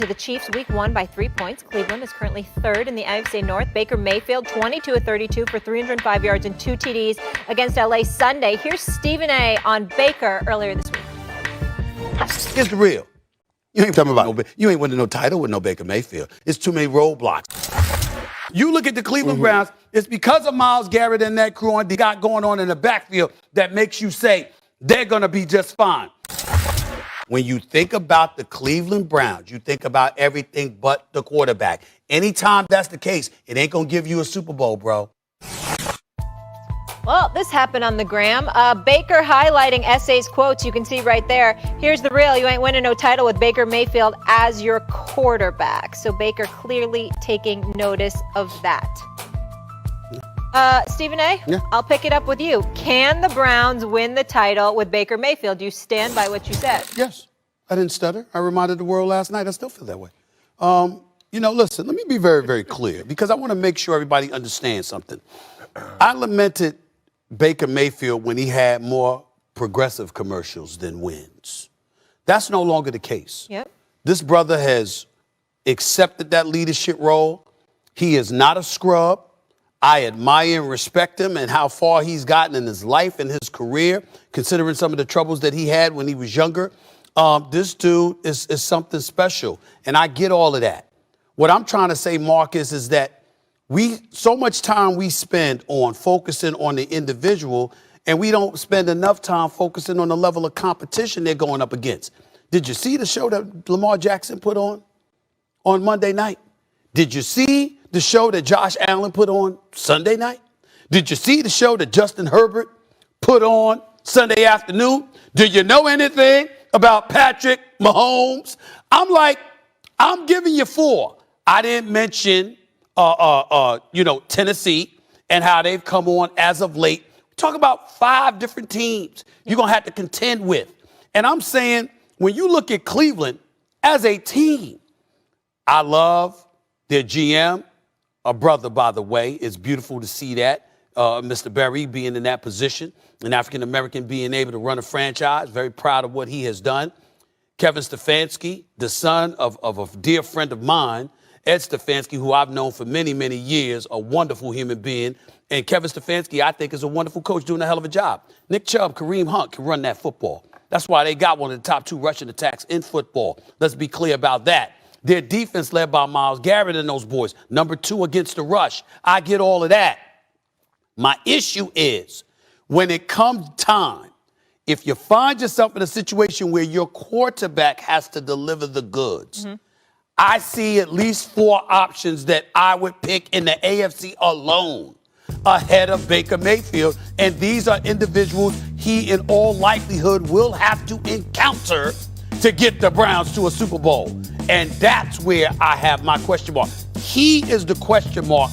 To the Chiefs, week 1 by 3 points. Cleveland is currently third in the AFC North. Baker Mayfield, 22 of 32 for 305 yards and 2 TDs against LA Sunday. Here's Stephen A. on Baker earlier this week. Here's the real. You ain't talking about you ain't winning no title with no Baker Mayfield. It's too many roadblocks. You look at the Cleveland Browns, it's because of Myles Garrett and that crew they got going on in the backfield that makes you say they're going to be just fine. When you think about the Cleveland Browns, you think about everything but the quarterback. Anytime that's the case, it ain't going to give you a Super Bowl, bro. Well, this happened on the gram. Baker highlighting essays quotes you can see right there. Here's the real. You ain't winning no title with Baker Mayfield as your quarterback. So Baker clearly taking notice of that. Stephen A., yeah. I'll pick it up with you. Can the Browns win the title with Baker Mayfield? Do you stand by what you said? Yes. I didn't stutter. I reminded the world last night. I still feel that way. Listen, let me be very, very clear because I want to make sure everybody understands something. I lamented Baker Mayfield when he had more progressive commercials than wins. That's no longer the case. Yep. This brother has accepted that leadership role. He is not a scrub. I admire and respect him and how far he's gotten in his life and his career, considering some of the troubles that he had when he was younger. This dude is something special, and I get all of that. What I'm trying to say, Marcus, is that so much time we spend on focusing on the individual, and we don't spend enough time focusing on the level of competition they're going up against. Did you see the show that Lamar Jackson put on Monday night? Did you see the show that Josh Allen put on Sunday night? Did you see the show that Justin Herbert put on Sunday afternoon? Do you know anything about Patrick Mahomes? I'm giving you 4. I didn't mention, Tennessee and how they've come on as of late. Talk about 5 different teams you're going to have to contend with. And I'm saying when you look at Cleveland as a team, I love their GM, a brother, by the way. It's beautiful to see that. Mr. Berry being in that position, an African-American being able to run a franchise. Very proud of what he has done. Kevin Stefanski, the son of a dear friend of mine, Ed Stefanski, who I've known for many, many years, a wonderful human being. And Kevin Stefanski, I think, is a wonderful coach doing a hell of a job. Nick Chubb, Kareem Hunt can run that football. That's why they got one of the top 2 rushing attacks in football. Let's be clear about that. Their defense led by Myles Garrett and those boys. Number 2 against the rush. I get all of that. My issue is when it comes time, if you find yourself in a situation where your quarterback has to deliver the goods, I see at least 4 options that I would pick in the AFC alone ahead of Baker Mayfield. And these are individuals he, in all likelihood, will have to encounter to get the Browns to a Super Bowl. And that's where I have my question mark. He is the question mark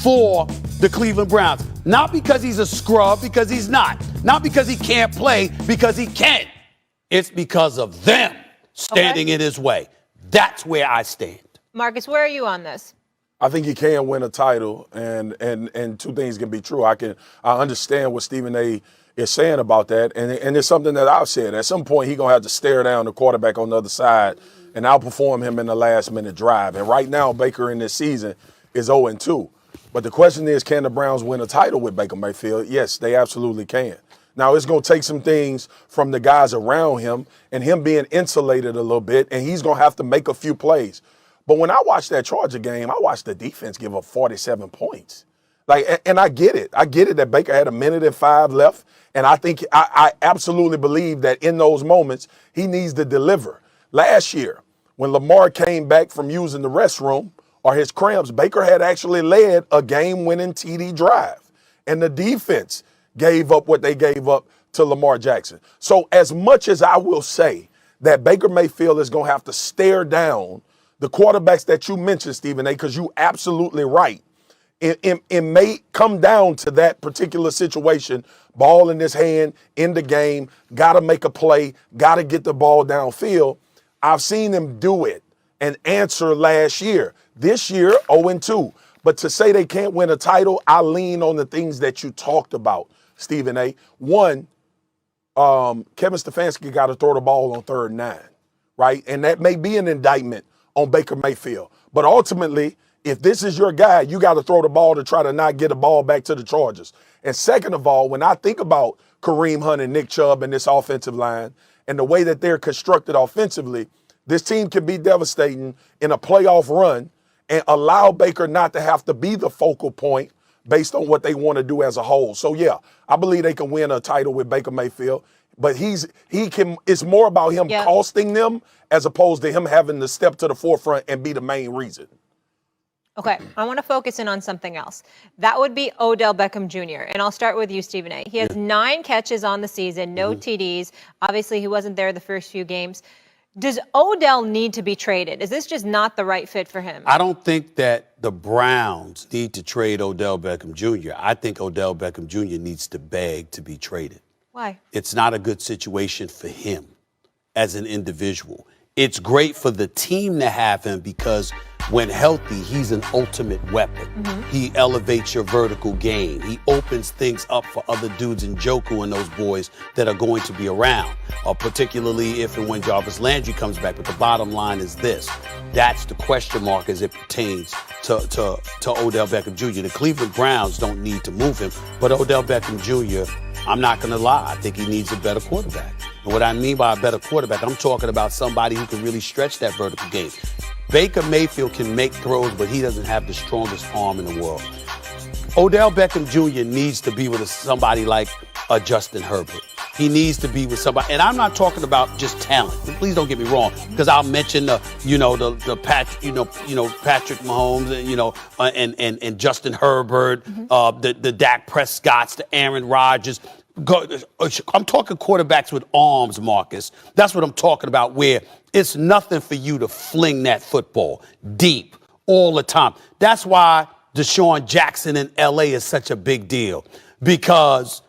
for the Cleveland Browns. Not because he's a scrub, because he's not. Not because he can't play, because he can. It's because of them standing in his way. That's where I stand. Marcus, where are you on this? I think he can win a title, and 2 things can be true. I understand what Stephen A. is saying about that, and it's something that I've said. At some point, he's going to have to stare down the quarterback on the other side and outperform him in the last-minute drive. And right now, Baker in this season is 0-2. But the question is, can the Browns win a title with Baker Mayfield? Yes, they absolutely can. Now, it's going to take some things from the guys around him and him being insulated a little bit, and he's going to have to make a few plays. But when I watched that Charger game, I watched the defense give up 47 points. And I get it. I get it that Baker had 1:05 left, and I think I absolutely believe that in those moments, he needs to deliver. Last year, when Lamar came back from using the restroom or his cramps, Baker had actually led a game-winning TD drive, and the defense gave up what they gave up to Lamar Jackson. So as much as I will say that Baker Mayfield is going to have to stare down the quarterbacks that you mentioned, Stephen A., because you're absolutely right. It may come down to that particular situation, ball in his hand, in the game, got to make a play, got to get the ball downfield. I've seen him do it and answer last year. This year, 0-2. But to say they can't win a title, I lean on the things that you talked about, Stephen A. One, Kevin Stefanski got to throw the ball on 3rd and 9, right? And that may be an indictment on Baker Mayfield. But ultimately, if this is your guy, you got to throw the ball to try to not get the ball back to the Chargers. And second of all, when I think about Kareem Hunt and Nick Chubb and this offensive line and the way that they're constructed offensively, this team can be devastating in a playoff run and allow Baker not to have to be the focal point based on what they want to do as a whole. So, yeah, I believe they can win a title with Baker Mayfield. But it's more about him costing them as opposed to him having to step to the forefront and be the main reason. Okay, I want to focus in on something else. That would be Odell Beckham Jr. And I'll start with you, Stephen A. He has 9 catches on the season, no TDs. Obviously, he wasn't there the first few games. Does Odell need to be traded? Is this just not the right fit for him? I don't think that the Browns need to trade Odell Beckham Jr. I think Odell Beckham Jr. needs to beg to be traded. Why? It's not a good situation for him as an individual. It's great for the team to have him because when healthy, he's an ultimate weapon. He elevates your vertical game. He opens things up for other dudes in Njoku and those boys that are going to be around, particularly if and when Jarvis Landry comes back. But the bottom line is this. That's the question mark as it pertains to Odell Beckham Jr. The Cleveland Browns don't need to move him, but Odell Beckham Jr., I'm not going to lie, I think he needs a better quarterback. And what I mean by a better quarterback, I'm talking about somebody who can really stretch that vertical game. Baker Mayfield can make throws, but he doesn't have the strongest arm in the world. Odell Beckham Jr. needs to be with somebody like Justin Herbert. He needs to be with somebody, and I'm not talking about just talent. Please don't get me wrong, because I'll mention Patrick Mahomes, and Justin Herbert, the Dak Prescotts, the Aaron Rodgers. I'm talking quarterbacks with arms, Marcus. That's what I'm talking about, where it's nothing for you to fling that football deep all the time. That's why Deshaun Jackson in L.A. is such a big deal, because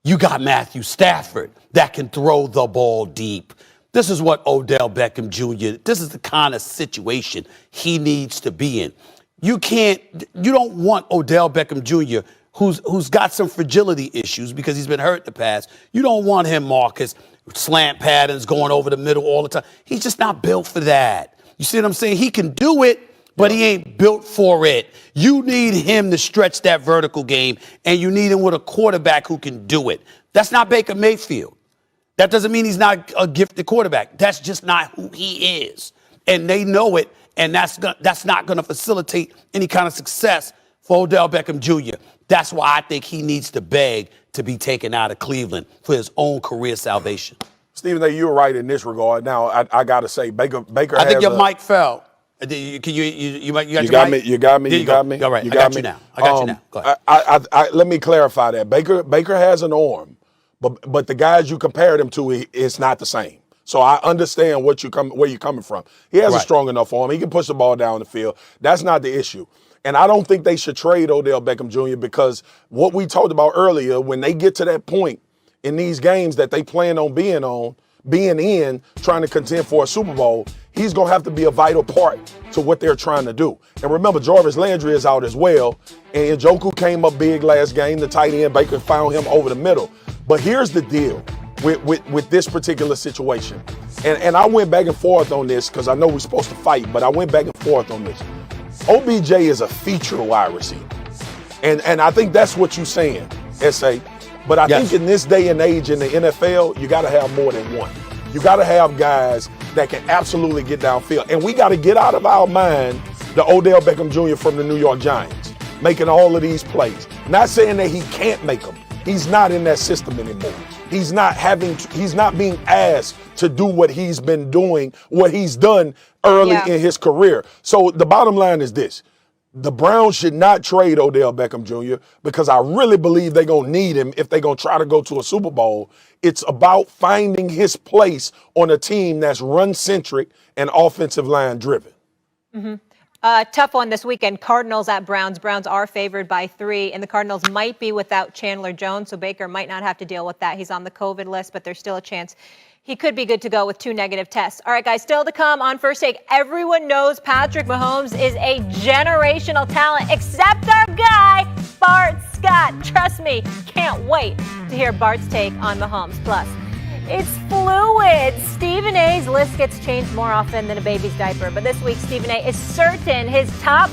you got Matthew Stafford that can throw the ball deep. This is what Odell Beckham Jr., this is the kind of situation he needs to be in. You don't want Odell Beckham Jr., who's got some fragility issues because he's been hurt in the past. You don't want him, Marcus, slant patterns going over the middle all the time. He's just not built for that. You see what I'm saying? He can do it, but he ain't built for it. You need him to stretch that vertical game, and you need him with a quarterback who can do it. That's not Baker Mayfield. That doesn't mean he's not a gifted quarterback. That's just not who he is. And they know it, and that's not going to facilitate any kind of success for Odell Beckham Jr. That's why I think he needs to beg to be taken out of Cleveland for his own career salvation. Stephen A., you're right in this regard. Now, I got to say, Baker I think your mic fell. You got me. You got me. All right, I got you now. Go ahead. Let me clarify that. Baker has an arm, but the guys you compared him to, it's not the same. So I understand where you're coming from. He has a strong enough arm. He can push the ball down the field. That's not the issue. And I don't think they should trade Odell Beckham Jr. because what we talked about earlier, when they get to that point in these games that they plan on being in, trying to contend for a Super Bowl, he's going to have to be a vital part to what they're trying to do. And remember, Jarvis Landry is out as well. And Njoku came up big last game. The tight end, Baker found him over the middle. But here's the deal with this particular situation. And I went back and forth on this because I know we're supposed to fight, but I went back and forth on this. OBJ is a feature wide receiver. And I think that's what you're saying, S.A. But I think in this day and age in the NFL, you got to have more than one. You got to have guys that can absolutely get downfield. And we got to get out of our mind the Odell Beckham Jr. from the New York Giants, making all of these plays. Not saying that he can't make them. He's not in that system anymore. He's not being asked to do what he's been doing, what he's done early in his career. So the bottom line is this. The Browns should not trade Odell Beckham Jr. because I really believe they're going to need him if they're going to try to go to a Super Bowl. It's about finding his place on a team that's run-centric and offensive line driven. Tough one this weekend. Cardinals at Browns. Browns are favored by 3, and the Cardinals might be without Chandler Jones, so Baker might not have to deal with that. He's on the COVID list, but there's still a chance he could be good to go with 2 negative tests. All right, guys, still to come on First Take. Everyone knows Patrick Mahomes is a generational talent, except our guy, Bart Scott. Trust me, can't wait to hear Bart's take on Mahomes. Plus, It's fluid. Stephen A's list gets changed more often than a baby's diaper. But this week, Stephen A is certain his top